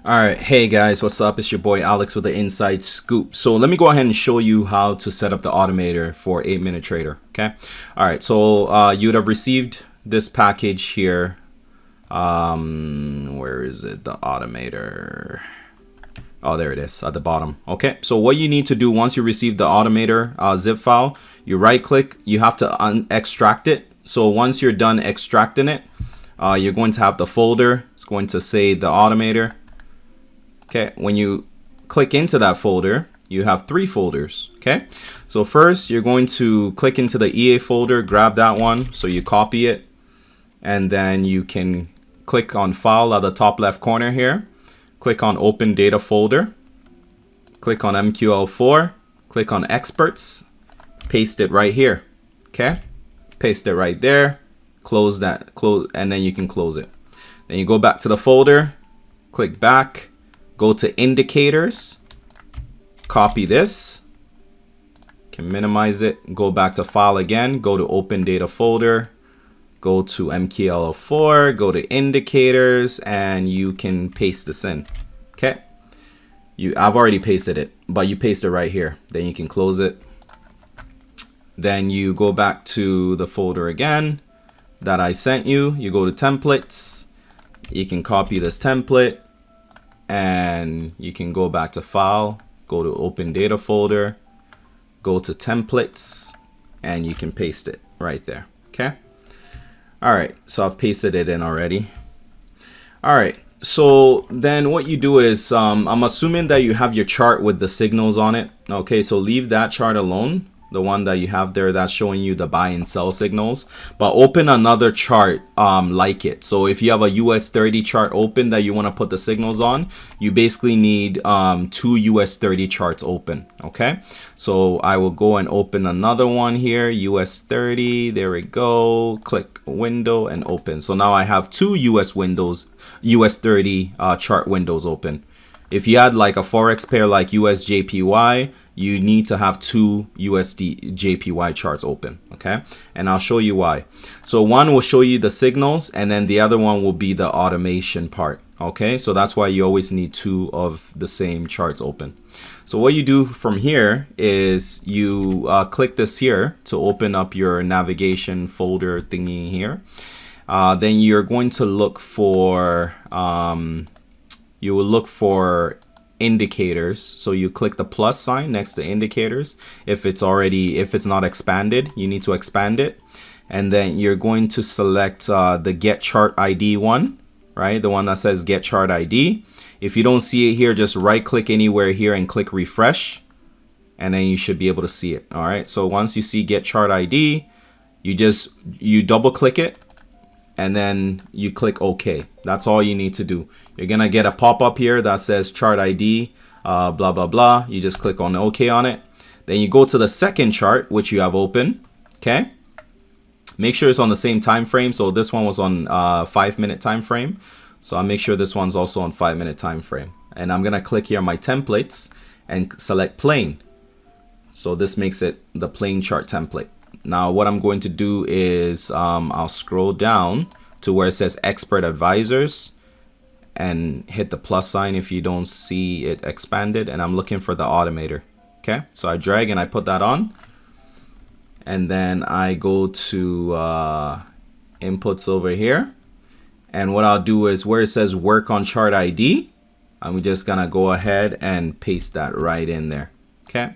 All right, hey guys, what's up? It's your boy Alex with the Inside Scoop. So let me go ahead and show you how to set up the automator for 8-minute trader. Okay. All right. So you would have received this package here. Where is it? The automator. Oh, there it is at the bottom. Okay. So what you need to do once you receive the automator zip file, you right click. You have to extract it. So once you're done extracting it, you're going to have the folder. It's going to say the automator. Okay, when you click into that folder, you have 3 folders. Okay, so first you're going to click into the EA folder, grab that one, so you copy it, and then you can click on File at the top left corner here, click on Open Data Folder, click on MQL4, click on Experts, paste it right here. Okay, paste it right there, close that, and then you can close it. Then you go back to the folder, click back, go to indicators, copy this, can minimize it, go back to file again, go to open data folder, go to MQL4, go to indicators, and you can paste this in. Okay, I've already pasted it, but you paste it right here. Then you can close it. Then you go back to the folder again that I sent you. You go to templates, you can copy this template, and you can go back to file, go to open data folder, go to templates, and you can paste it right there. Okay. All right. So I've pasted it in already. All right. So then what you do is, I'm assuming that you have your chart with the signals on it. Okay. So leave that chart alone, the one that you have there that's showing you the buy and sell signals, but open another chart like it. So if you have a US 30 chart open that you want to put the signals on, you basically need 2 US 30 charts open. Okay, so I will go and open another one here, US 30. There we go. Click window and open. So now I have 2 US 30 chart windows open. If you had like a forex pair like USJPY, you need to have 2 USD JPY charts open. Okay, and I'll show you why. So one will show you the signals, and then the other one will be the automation part. Okay, so that's why you always need 2 of the same charts open. So what you do from here is you click this here to open up your navigation folder thingy here. Then you're going to look for you will look for indicators. So you click the plus sign next to indicators. If it's not expanded, you need to expand it. And then you're going to select the get chart ID one, right? The one that says get chart ID. If you don't see it here, just right click anywhere here and click refresh, and then you should be able to see it. All right. So once you see get chart ID, you double click it, and then you click OK. That's all you need to do. You're gonna get a pop-up here that says chart ID, blah blah blah. You just click on OK on it. Then you go to the second chart which you have open. Okay, make sure it's on the same time frame. So this one was on 5-minute time frame, so I'll make sure this one's also on 5-minute time frame. And I'm gonna click here on my templates and select plain. So this makes it the plain chart template. Now what I'm going to do is I'll scroll down to where it says expert advisors and hit the plus sign if you don't see it expanded, and I'm looking for the automator. Okay, so I drag and I put that on, and then I go to inputs over here, and what I'll do is where it says work on chart ID, I'm just gonna go ahead and paste that right in there. Okay,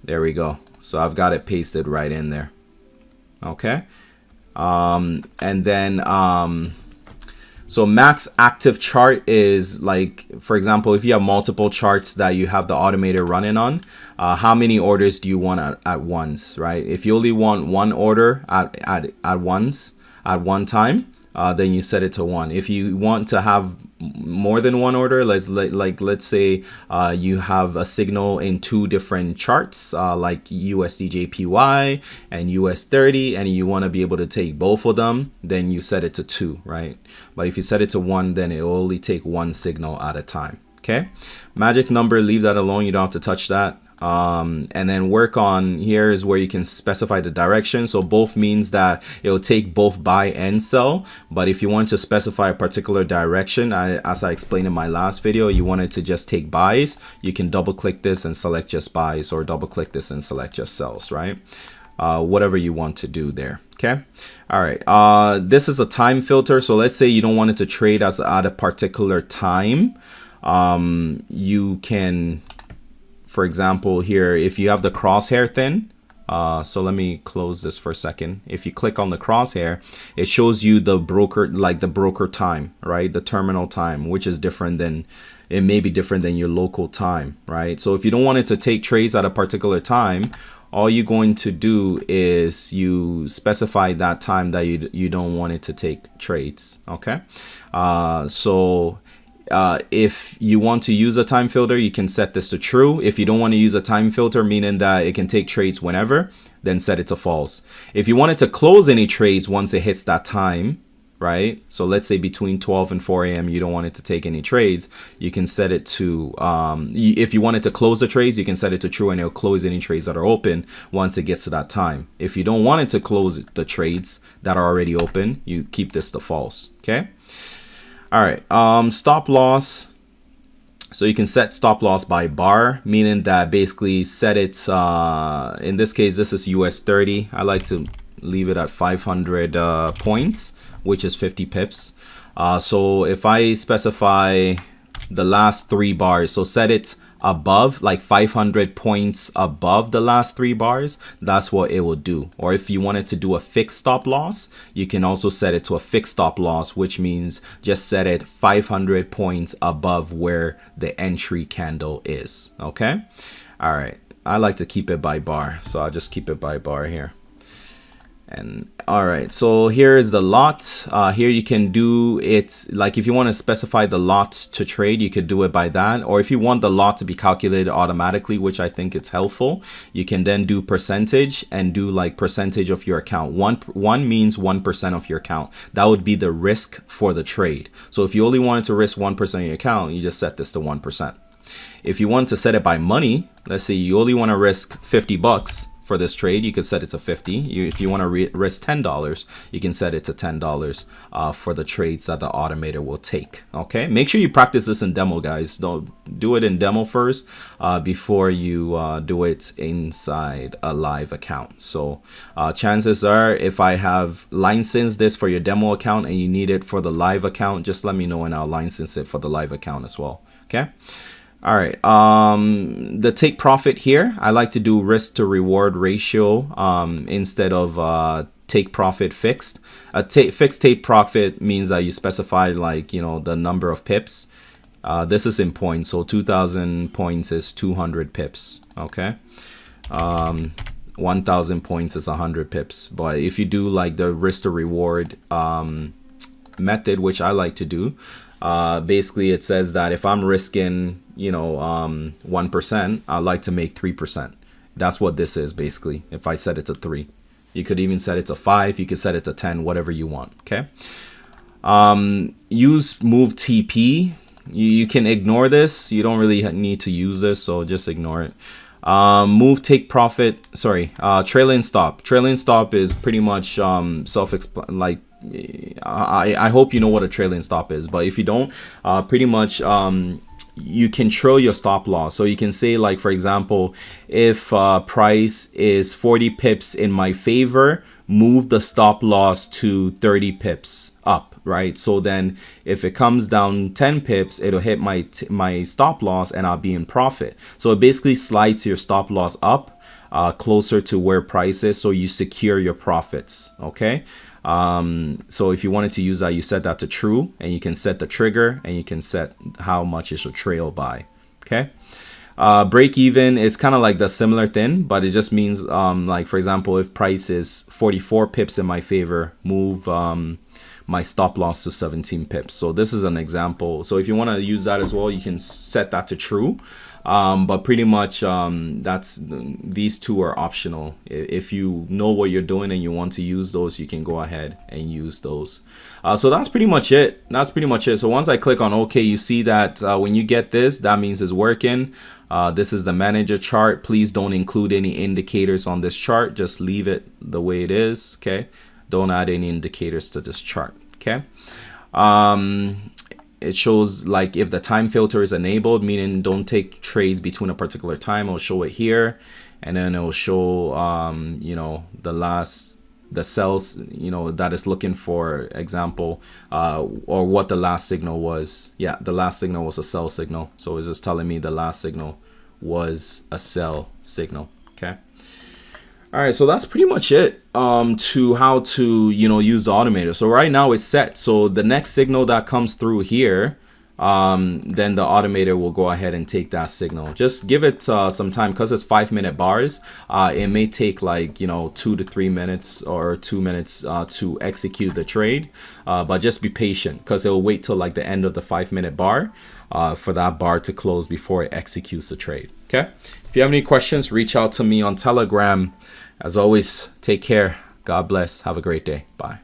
there we go. So I've got it pasted right in there. Okay. And then so max active chart is like, for example, if you have multiple charts that you have the automator running on, how many orders do you want at once, right? If you only want 1 order at once at one time, then you set it to 1. If you want to have more than 1 order, let's say you have a signal in 2 different charts, like USDJPY and US 30, and you want to be able to take both of them, then you set it to 2, right? But if you set it to 1, then it will only take 1 signal at a time. Okay, magic number, leave that alone. You don't have to touch that. And then work on here is where you can specify the direction. So both means that it will take both buy and sell. But if you want to specify a particular direction, as I explained in my last video, you wanted to just take buys, you can double click this and select just buys, or double click this and select just sells, right? Whatever you want to do there. Okay. All right. This is a time filter. So let's say you don't want it to trade at a particular time. You can, for example, here, if you have the crosshair thing, so let me close this for a second. If you click on the crosshair, it shows you the broker, like the broker time, right? The terminal time, which is different than, it may be different than your local time, right? So if you don't want it to take trades at a particular time, all you're going to do is you specify that time that you don't want it to take trades. Okay. If you want to use a time filter, you can set this to true. If you don't want to use a time filter, meaning that it can take trades whenever, then set it to false. If you want it to close any trades once it hits that time, right? So let's say between 12 and 4 a.m. you don't want it to take any trades, you can set it to, if you want it to close the trades, you can set it to true and it'll close any trades that are open once it gets to that time. If you don't want it to close the trades that are already open, you keep this to false. Okay. All right. Stop loss. So you can set stop loss by bar, meaning that basically set it, in this case, this is US 30. I like to leave it at 500 points, which is 50 pips. So if I specify the last 3 bars, so set it above, like 500 points above the last 3 bars, that's what it will do. Or if you wanted to do a fixed stop loss, you can also set it to a fixed stop loss, which means just set it 500 points above where the entry candle is. Okay. All right. I like to keep it by bar, so I'll just keep it by bar here. And all right, so here is the lot. Here you can do it, like if you want to specify the lot to trade, you could do it by that. Or if you want the lot to be calculated automatically, which I think it's helpful, you can then do percentage and do like percentage of your account. One means 1% of your account. That would be the risk for the trade. So if you only wanted to risk 1% of your account, you just set this to 1%. If you want to set it by money, let's say you only want to risk 50 bucks for this trade, you can set it to 50. If you want to risk $10, you can set it to $10 for the trades that the automator will take. Okay, make sure you practice this in demo, guys. Don't do it in demo first before you do it inside a live account. So chances are, if I have licensed this for your demo account and you need it for the live account, just let me know and I'll license it for the live account as well. Okay. All right, the take profit here, I like to do risk to reward ratio instead of take profit fixed. Fixed take profit means that you specify, like, you know, the number of pips. This is in points, so 2,000 points is 200 pips. Okay, 1,000 points is 100 pips. But if you do like the risk to reward method, which I like to do, basically it says that if I'm risking, you know, 1%, I like to make 3%. That's what this is basically. If I set it to 3, you could even set it to 5, you could set it to 10, whatever you want. Okay. Use move TP. You can ignore this, you don't really need to use this, so just ignore it. Move take profit, sorry, trailing stop. Trailing stop is pretty much like, I hope you know what a trailing stop is, but if you don't, pretty much you can trail your stop loss. So you can say, like, for example, if price is 40 pips in my favor, move the stop loss to 30 pips up, right? So then if it comes down 10 pips, it'll hit my stop loss and I'll be in profit. So it basically slides your stop loss up closer to where price is, so you secure your profits. Okay. So if you wanted to use that, you set that to true, and you can set the trigger and you can set how much it should trail by. Okay. Break even is kind of like the similar thing, but it just means, like, for example, if price is 44 pips in my favor, move my stop loss to 17 pips. So this is an example. So if you want to use that as well, you can set that to true. But pretty much these two are optional. If you know what you're doing and you want to use those, you can go ahead and use those. So that's pretty much it. So once I click on OK, you see that when you get this, that means it's working. This is the manager chart. Please don't include any indicators on this chart. Just leave it the way it is. Okay. Don't add any indicators to this chart. Okay. It shows like if the time filter is enabled, meaning don't take trades between a particular time. It'll show it here, and then it will show you know, the cells, you know, that is looking for example, or what the last signal was. Yeah, the last signal was a sell signal, so it's just telling me the last signal was a sell signal. Okay. All right, so that's pretty much it to how to, you know, use the automator. So right now it's set. So the next signal that comes through here, then the automator will go ahead and take that signal. Just give it some time, because it's 5-minute bars. It may take like, you know, 2 to 3 minutes or 2 minutes to execute the trade. But just be patient, because it will wait till like the end of the 5-minute bar for that bar to close before it executes the trade. Okay. If you have any questions, reach out to me on Telegram. As always, take care. God bless. Have a great day. Bye.